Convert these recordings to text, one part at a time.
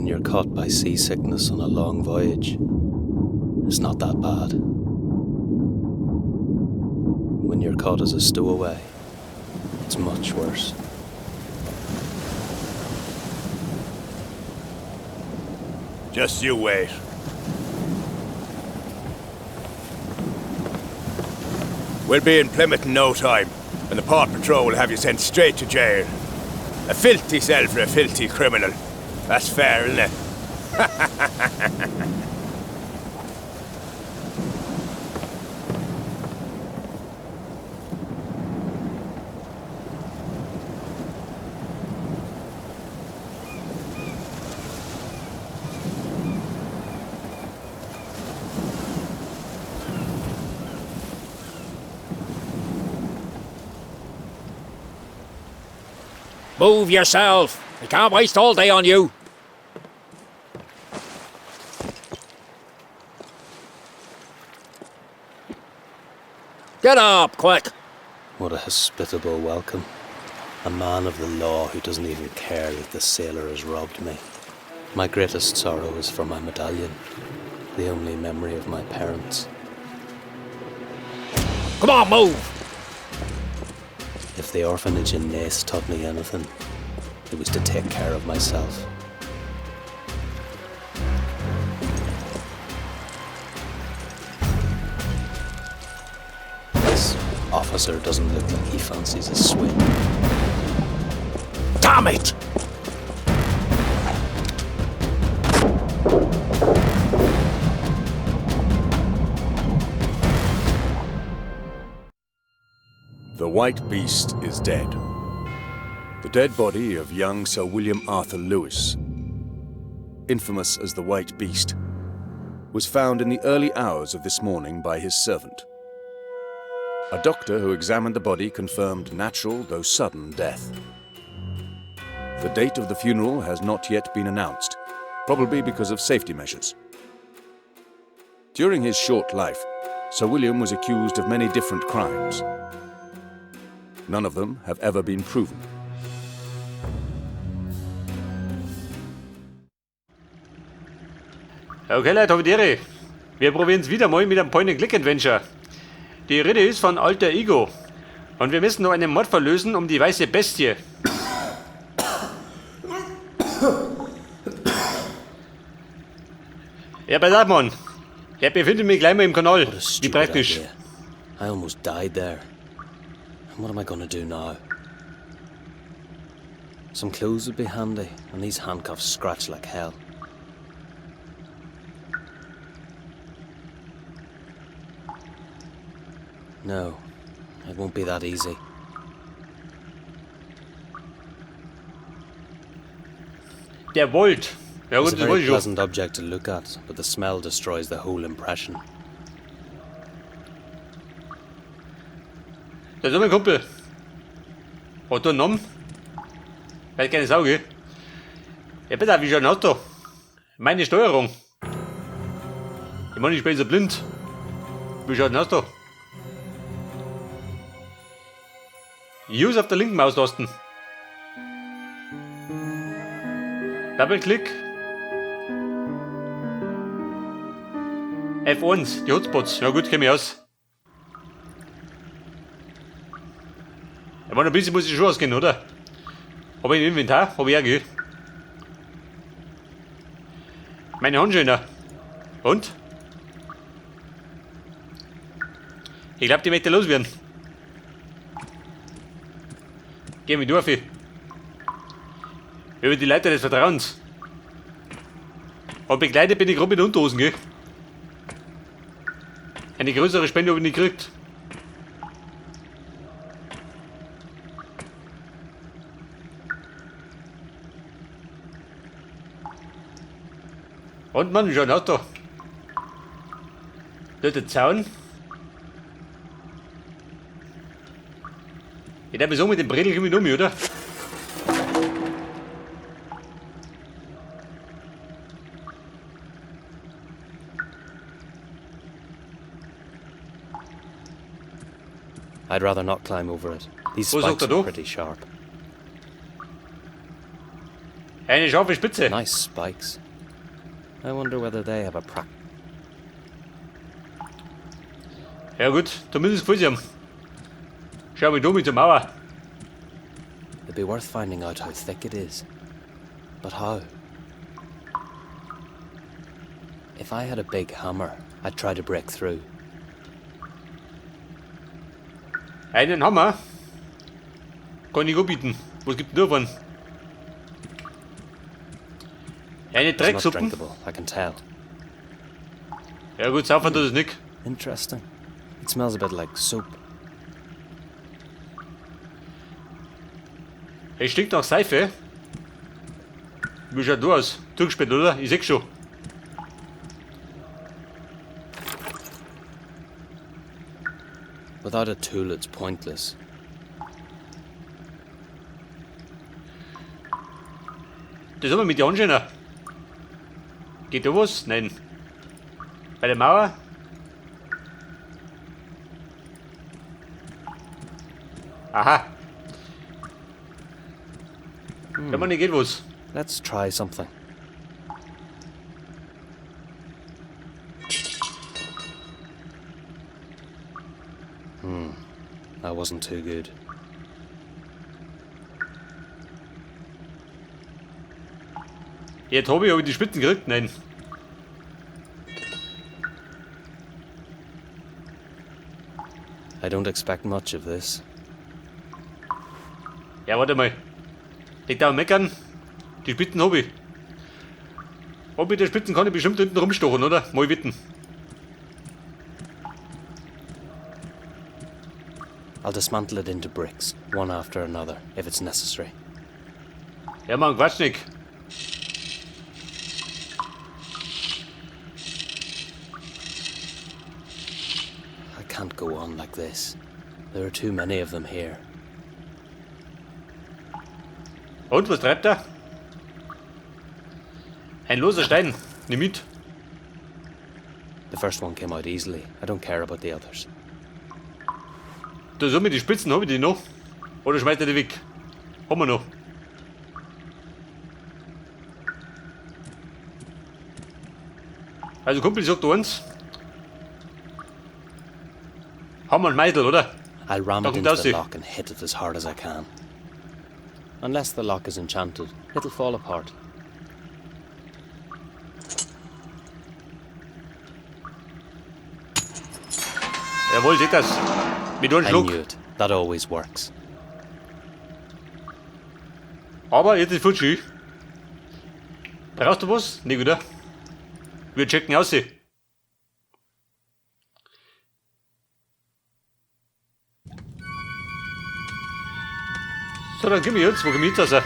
When you're caught by seasickness on a long voyage, it's not that bad. When you're caught as a stowaway, it's much worse. Just you wait. We'll be in Plymouth in no time, and the Port Patrol will have you sent straight to jail. A filthy cell for a filthy criminal. That's fair, isn't it? Move yourself! I can't waste all day on you! Get up, quick! What a hospitable welcome. A man of the law who doesn't even care that the sailor has robbed me. My greatest sorrow is for my medallion, the only memory of my parents. Come on, move! If the orphanage in Naas taught me anything, it was to take care of myself. This officer doesn't look like he fancies a swim. Damn it! The White Beast is dead. The dead body of young Sir William Arthur Lewis, infamous as the White Beast, was found in the early hours of this morning by his servant. A doctor who examined the body confirmed natural, though sudden, death. The date of the funeral has not yet been announced, probably because of safety measures. During his short life, Sir William was accused of many different crimes. None of them have ever been proven. Okay, Leute, aktiviere. Wir probieren es wieder mal mit einem Point-and-Click-Adventure. Die Rede ist von alter Ego. Und wir müssen noch einen Mord lösen um die weiße Bestie. Ja, pass auf, Mann. Ich befinde mich gleich mal im Kanal. What a Wie stupid praktisch. idea. I almost died there. What am I going to do now? Some clothes would be handy, and these handcuffs scratch like hell. No, it won't be that easy. Der Wald. Ja It's gut, a das very wollte ich schon. pleasant object to look at, but the smell destroys the whole impression. Das ist mein Kumpel. Autonom. Weiß keine Sau, gell? Ja, bitte, wie schaut ein Auto? Meine Steuerung. Ich meine, ich bin so blind. Wie schaut ein Auto? Use auf der linken Maustasten. Doppelklick. F1, die Hotspots. Ja gut, kenn mich aus. Aber ein bisschen muss ich schon ausgehen, oder? Hab ich ein Inventar? Hab ich auch, gell? Meine Handschellen. Und? Ich glaub, die möchte loswerden. Geh mit durch. Über die Leiter des Vertrauens. Und begleitet bin ich grob mit Unterhosen, gell? Eine größere Spende habe ich nicht gekriegt. Und Mann, schon ein Auto. Dort der Zaun. Ich darf so mit dem Bredel komme ich um, oder? I'd rather not climb over it. These Wo sagt spikes er are da? pretty sharp. Eine scharfe Spitze. Nice spikes. I wonder whether they have a practice. Ja gut, zumindest gefällt sie ihm. Schau mich da mit der Mauer. It'd be worth finding out how thick it is. But how? If I had a big hammer, I'd try to break through. Einen Hammer. Kann ich anbieten. Was gibt nur von? Eine It's not Drecksuppen. drinkable, I can tell. Ja gut, saufen tut es nicht. Interesting. It smells a bit like soap. Es stinkt nach Seife. Wie schaut du aus? Zugesperrt, oder? Ich seh's schon. Without a tool, it's pointless. Das haben wir mit den Handschellen. Geht da was? Nein. Bei der Mauer? Aha. Wenn man nicht geht was. Let's try something. That wasn't too good. Jetzt habe ich aber die Spitzen gekriegt. Nein. I don't expect much of this. Ja, warte mal. Ich darf meckern. Die Spitzen habe ich. Und mit den Spitzen kann ich bestimmt hinten rumstochen, oder? Mal wetten. I'll dismantle it into bricks, one after another, if it's necessary. Ja, Mann, Quatsch nicht. I can't go on like this. There are too many of them here. Und, was treibt er? Ein loser Stein. Nimm mit. The first one came out easily. I don't care about the others. Da so mit die Spitzen, habe ich die noch? Oder schmeißt er die weg? Haben wir noch. Also Kumpel, sagt eins. Haben wir einen Meidel, oder? I'll ram Da it kommt into aus the sie. lock and hit it as hard as I can. Unless the lock is enchanted, it'll fall apart. Jawohl, seht das. Mit einem I Schluck. knew it. That always works. Aber jetzt ist voll schön. Brauchst du was? Nicht, oder? Wir checken aus. So, dann gehen wir jetzt. Wo gehen wir jetzt raus?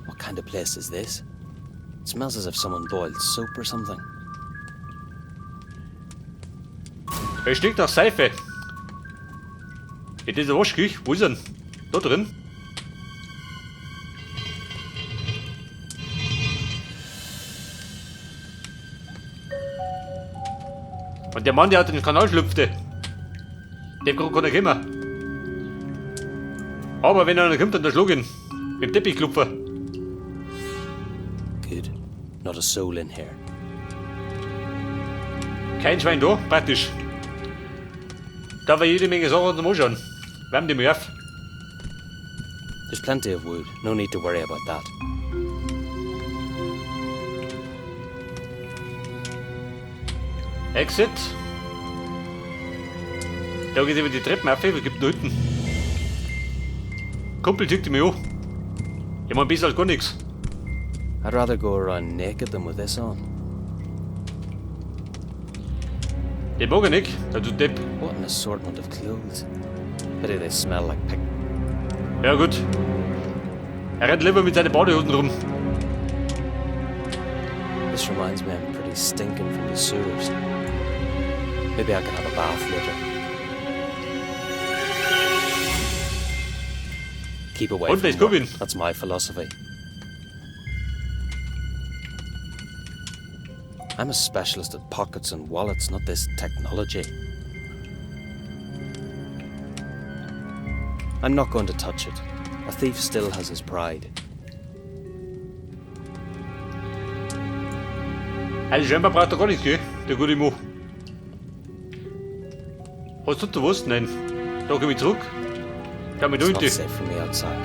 What kind of place is this? It smells as if someone boiled soap or something. Es stinkt nach Seife. In dieser Waschküche. Wo ist er denn? Da drin. Und der Mann, der hat in den Kanal schlüpfte. Der kann er kommen. Aber wenn einer kommt, dann schlag ihn. Mit dem Teppichklopfer. Good. Not a soul in here. Kein Schwein da, praktisch. Da war jede Menge Sachen zum Anschauen. Wärm die mir auf. There's plenty of wood. No need to worry about that. Exit. Da geht über die Treppen auf, was gibt da hinten? Kumpel zieht mich an. Ich mein, besser als gar nichts. I'd rather go around naked than with this on. Den mag ich nicht, der du Depp. What an assortment of clothes. Pity they smell like pick. Ja gut. Er rennt lieber mit seinen Badehosen rum. This reminds me I'm pretty stinking from the sewers. Maybe I can have a bath later. Keep away Und, from let's go work. in. That's my philosophy. I'm a specialist at pockets and wallets, not this technology. I'm not going to touch it. A thief still has his pride. Also scheinbar braucht er gar nichts, gell? Der gute Mo. Hast du was? Nein. Da komm ich zurück. Schau mich da It's not hinten. safe for me outside.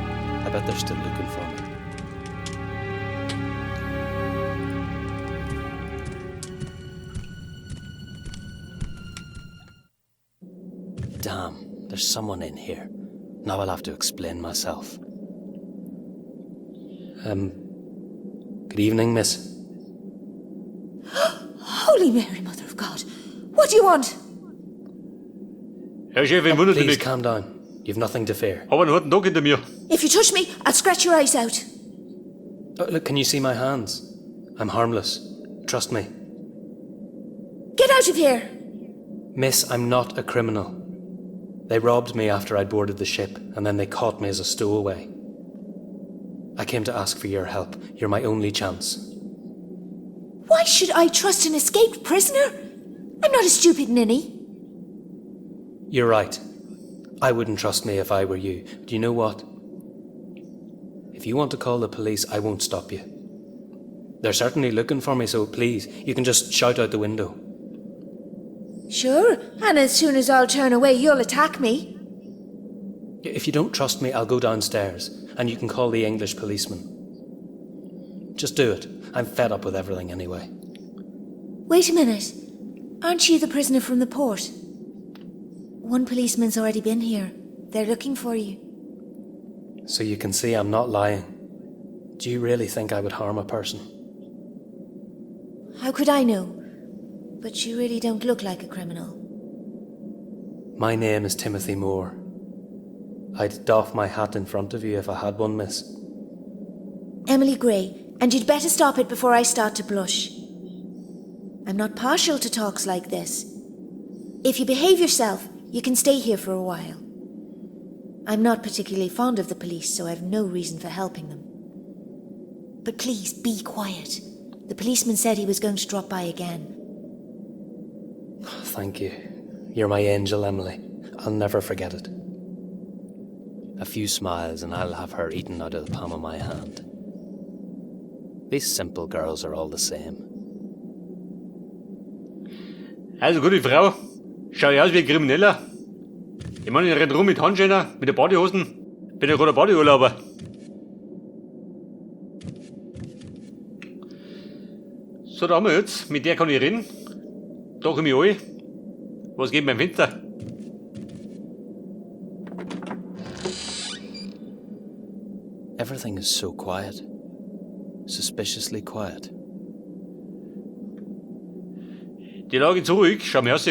I bet they're still looking for me. Damn, there's someone in here. Now I'll have to explain myself. Good evening, miss. Holy Mary, Mother of God. What do you want? Herr Chef, ich wunderte Please mich. calm down. You've nothing to fear. Aber einen harten Tag hinter mir. If you touch me, I'll scratch your eyes out. Oh, look, can you see my hands? I'm harmless. Trust me. Get out of here. Miss, I'm not a criminal. They robbed me after I'd boarded the ship, and then they caught me as a stowaway. I came to ask for your help. You're my only chance. Why should I trust an escaped prisoner? I'm not a stupid ninny. You're right. I wouldn't trust me if I were you. Do you know what? If you want to call the police, I won't stop you. They're certainly looking for me, so please, you can just shout out the window. Sure, and as soon as I'll turn away, you'll attack me. If you don't trust me, I'll go downstairs, and you can call the English policeman. Just do it. I'm fed up with everything anyway. Wait a minute. Aren't you the prisoner from the port? One policeman's already been here. They're looking for you. So you can see I'm not lying. Do you really think I would harm a person? How could I know? But you really don't look like a criminal. My name is Timothy Moore. I'd doff my hat in front of you if I had one, miss. Emily Gray, and you'd better stop it before I start to blush. I'm not partial to talks like this. If you behave yourself, you can stay here for a while. I'm not particularly fond of the police, so I've no reason for helping them. But please, be quiet. The policeman said he was going to drop by again. Thank you. You're my angel, Emily. I'll never forget it. A few smiles and I'll have her eaten out of the palm of my hand. These simple girls are all the same. Also, gute Frau. Schau ich aus wie ein Krimineller? Ich meine, ich renn rum mit Handschellen, mit den Badehosen. Bin ja gerade ein Badeurlauber. So, da haben wir jetzt. Mit der kann ich reden. Da komme ich an. Was geht beim Fenster? Everything is so quiet. Suspiciously quiet. Die Lage ist ruhig. Schau mal aus.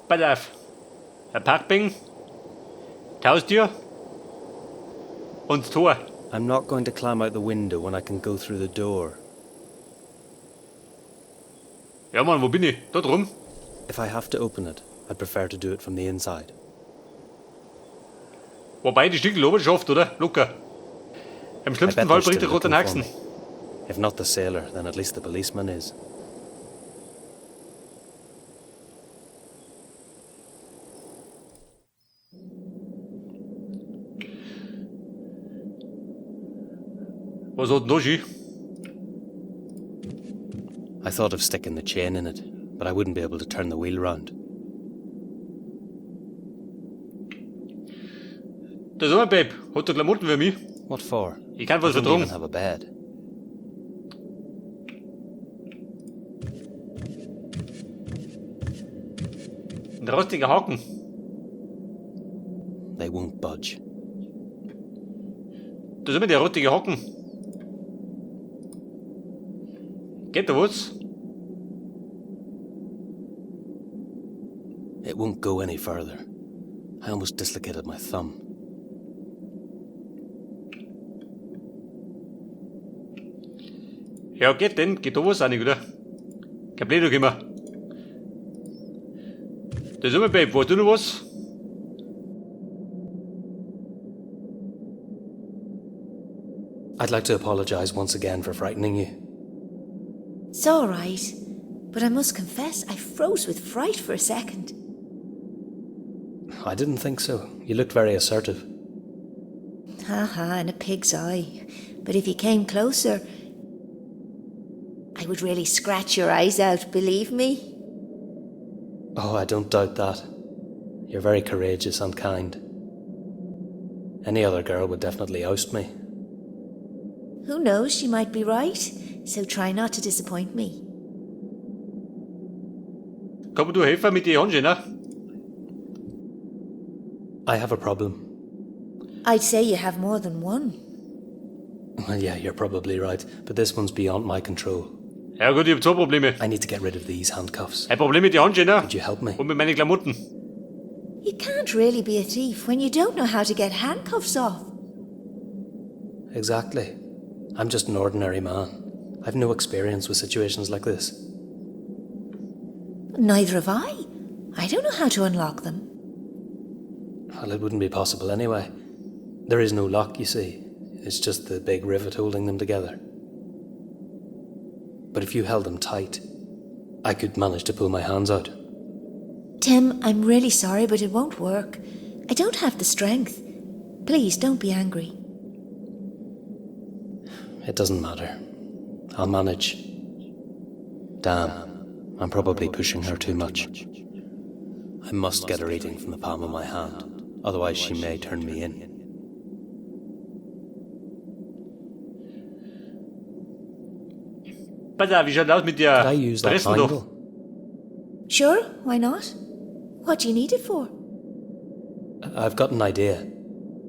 Pass auf. Ein Parkbank. Die Haustür. Und das Tor. I'm not going to climb out the window when I can go through the door. Ja, Mann, wo bin ich? Da drum. If I have to open it, I'd prefer to do it from the inside. Wobei die Stückel oben schafft, oder? Locker. Im I schlimmsten bet Fall they're bringt er still gerade looking den for Haxen. me. If not the sailor, then at least the policeman is. Was hat denn da Ski? I thought of sticking the chain in it, but I wouldn't be able to turn the wheel round. Der Sommerbabe hat der Klamotten für mich. What for? Ich kann I was don't verdrungen. even have a bed. Ein rostiger Haken. They won't budge. Da sind wir der rostige Haken. Geht da was? It won't go any further. I almost dislocated my thumb. Ja, geht denn? Geht da was auch nicht, oder? Kein Blöd, gehen wir. Da sind wir, Babe. Weißt du noch was? I'd like to apologise once again for frightening you. It's all right, but I must confess I froze with fright for a second. I didn't think so. You looked very assertive. Ha, in a pig's eye. But if you came closer, I would really scratch your eyes out, believe me. Oh, I don't doubt that. You're very courageous and kind. Any other girl would definitely oust me. Who knows, she might be right. So try not to disappoint me. Komm du helfen mit den Handschellen, ne? I have a problem. I'd say you have more than one. Well, yeah, you're probably right, but this one's beyond my control. Ja gut, ich hab zwei Probleme. I need to get rid of these handcuffs. Ein Problem mit den Handschellen, ne? Could you help me? Und mit meinen Klamotten. You can't really be a thief when you don't know how to get handcuffs off. Exactly. I'm just an ordinary man. I've no experience with situations like this. Neither have I. I don't know how to unlock them. Well, it wouldn't be possible anyway. There is no lock, you see. It's just the big rivet holding them together. But if you held them tight, I could manage to pull my hands out. Tim, I'm really sorry, but it won't work. I don't have the strength. Please, don't be angry. It doesn't matter. I'll manage. Damn, I'm probably pushing her too much. I must get her eating from the palm of my hand, otherwise she may turn me in. Pass auf, wie schaut aus mit Could I der use that Dressen handle? doch? Sure, why not? What do you need it for? I've got an idea.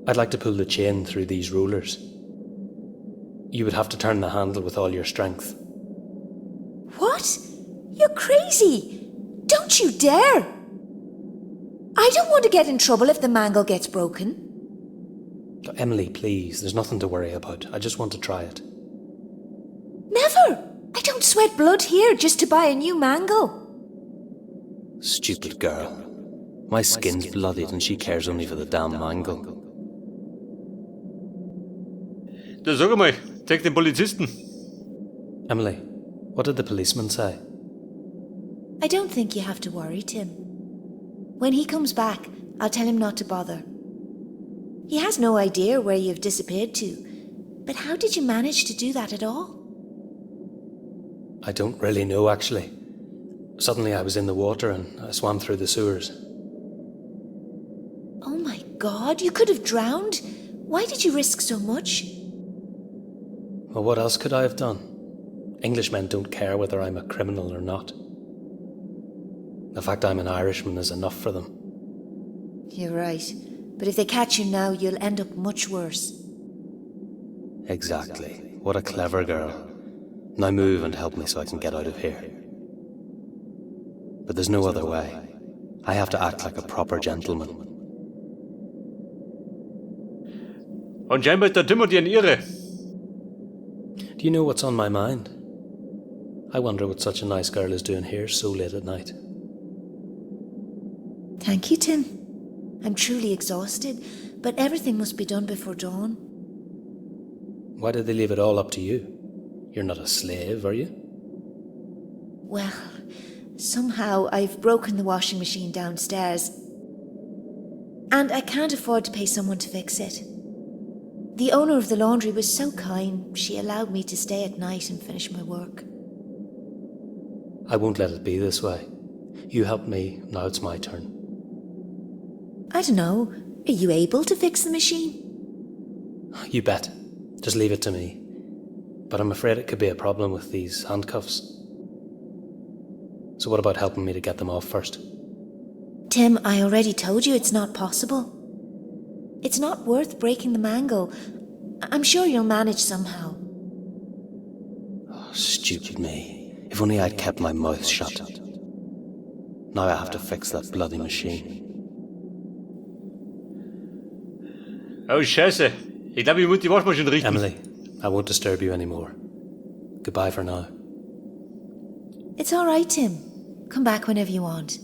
I'd like to pull the chain through these rollers. You would have to turn the handle with all your strength. What? You're crazy! Don't you dare! I don't want to get in trouble if the mangle gets broken. Emily, please, there's nothing to worry about. I just want to try it. Never! I don't sweat blood here just to buy a new mangle. Stupid girl. My skin's bloodied and she cares only for the damn mangle. Da sag mal, zeig den Polizisten. Emily, what did the policeman say? I don't think you have to worry, Tim. When he comes back, I'll tell him not to bother. He has no idea where you've disappeared to, but how did you manage to do that at all? I don't really know, actually. Suddenly I was in the water and I swam through the sewers. Oh my God, you could have drowned. Why did you risk so much? Well, what else could I have done? Englishmen don't care whether I'm a criminal or not. The fact I'm an Irishman is enough for them. You're right. But if they catch you now, you'll end up much worse. Exactly. What a clever girl. Now move and help me so I can get out of here. But there's no other way. I have to act like a proper gentleman. Und scheinbar ist der Timothy ein Irre. Do you know what's on my mind? I wonder what such a nice girl is doing here so late at night. Thank you, Tim. I'm truly exhausted, but everything must be done before dawn. Why did they leave it all up to you? You're not a slave, are you? Well, somehow I've broken the washing machine downstairs, and I can't afford to pay someone to fix it. The owner of the laundry was so kind, she allowed me to stay at night and finish my work. I won't let it be this way. You helped me, now it's my turn. I don't know, are you able to fix the machine? You bet. Just leave it to me. But I'm afraid it could be a problem with these handcuffs. So what about helping me to get them off first? Tim, I already told you it's not possible. It's not worth breaking the mangle. I'm sure you'll manage somehow. Oh, stupid me. If only I'd kept my mouth shut. Now I have to fix that bloody machine. Oh, Scheiße. Ich glaube, ich muss die Waschmaschine richten. Emily, I won't disturb you anymore. Goodbye for now. It's all right, Tim. Come back whenever you want.